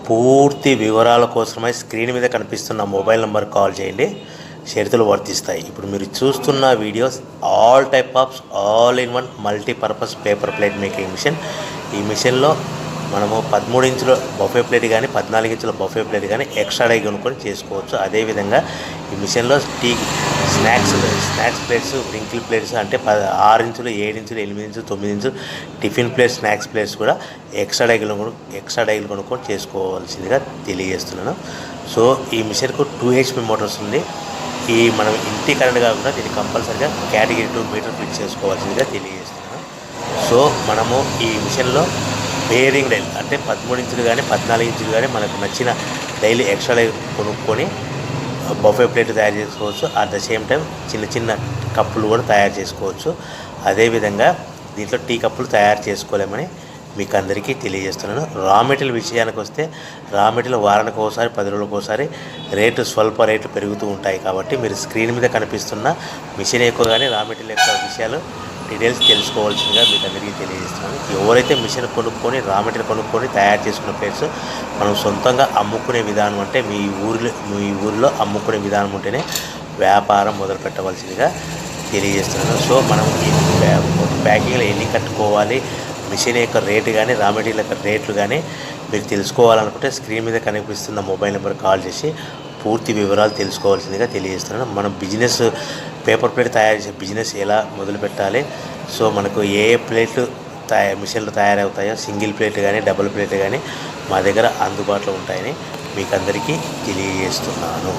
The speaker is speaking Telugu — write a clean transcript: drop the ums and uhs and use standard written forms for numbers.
పూర్తి వివరాల కోసమై స్క్రీన్ మీద కనిపిస్తున్న మొబైల్ నెంబర్ కాల్ చేయండి, షరతులు వర్తిస్తాయి. ఇప్పుడు మీరు చూస్తున్న videos all type of all in one multipurpose paper plate making machine. ఈ మిషన్లో మనము 13 ఇంచుల బఫే ప్లేట్ కానీ 14 ఇంచుల బఫే ప్లేట్ కానీ ఎక్స్ట్రా డై కొనుక్కొని చేసుకోవచ్చు. అదేవిధంగా ఈ మిషన్లో స్నాక్స్ ప్లేట్స్, రింకిల్ ప్లేట్స్ అంటే 6 ఇంచులు, 7 ఇంచులు, 8 ఇంచులు, 9 ఇంచులు టిఫిన్ ప్లేట్స్, స్నాక్స్ ప్లేట్స్ కూడా ఎక్స్ట్రా డైలు కొనుక్కొని చేసుకోవాల్సిందిగా తెలియజేస్తున్నాను. సో ఈ మిషన్కు 2 HP మోటార్స్ ఉంది. ఈ మనం ఇంటి కరెంట్ కాకుండా దీన్ని కంపల్సరీగా కేటగిరీ 2 మీటర్ ఫిట్ చేసుకోవాల్సిందిగా తెలియజేస్తున్నాను. సో మనము ఈ మిషన్లో బేరింగ్ డైల్ అంటే 13 ఇంచులు కానీ 14 ఇంచులు కానీ మనకు నచ్చిన డైలీ ఎక్స్ట్రా డై కొనుక్కొని బఫే ప్లేట్ తయారు చేసుకోవచ్చు. అట్ ద సేమ్ టైం చిన్న చిన్న కప్పులు కూడా తయారు చేసుకోవచ్చు. అదేవిధంగా దీంట్లో టీ కప్పులు తయారు చేసుకోలేమని మీకు అందరికీ తెలియజేస్తున్నాను. రా మెటీరియల్ విషయానికి వస్తే రా మెటీరియల్ వారానికి ఒకసారి 10 రోజులకు ఒకసారి స్వల్ప రేట్లు పెరుగుతూ ఉంటాయి. కాబట్టి మీరు స్క్రీన్ మీద కనిపిస్తున్న మిషన్ ఎక్కువ కానీ రా మెటీరియల్ యొక్క విషయాలు డీటెయిల్స్ తెలుసుకోవాల్సిందిగా మీకు అందరికీ తెలియజేస్తున్నాను. ఎవరైతే మిషన్ కొనుక్కొని రా మెటీరియల్ కొనుక్కొని తయారు చేసుకున్న ప్లేట్స్ మనం సొంతంగా అమ్ముకునే విధానం అంటే మీ ఊరిలో అమ్ముకునే విధానం ఉంటేనే వ్యాపారం మొదలు పెట్టవలసిందిగా తెలియజేస్తున్నాను. సో మనం ఈ ప్యాకింగ్లో ఎన్ని కట్టుకోవాలి, మిషన్ యొక్క రేటు కానీ రా మెటీరియల్ యొక్క రేట్లు కానీ మీరు తెలుసుకోవాలనుకుంటే స్క్రీన్ మీద కనిపిస్తున్న మొబైల్ నెంబర్ కాల్ చేసి పూర్తి వివరాలు తెలుసుకోవాల్సిందిగా తెలియజేస్తున్నాను. మనం పేపర్ ప్లేట్ తయారు చేసే బిజినెస్ ఎలా మొదలు పెట్టాలి, సో మనకు ఏ ప్లేట్లు మిషన్లు తయారవుతాయో సింగిల్ ప్లేట్ కానీ డబుల్ ప్లేట్ కానీ మా దగ్గర అందుబాటులో ఉంటాయని మీకు అందరికీ తెలియజేస్తున్నాను.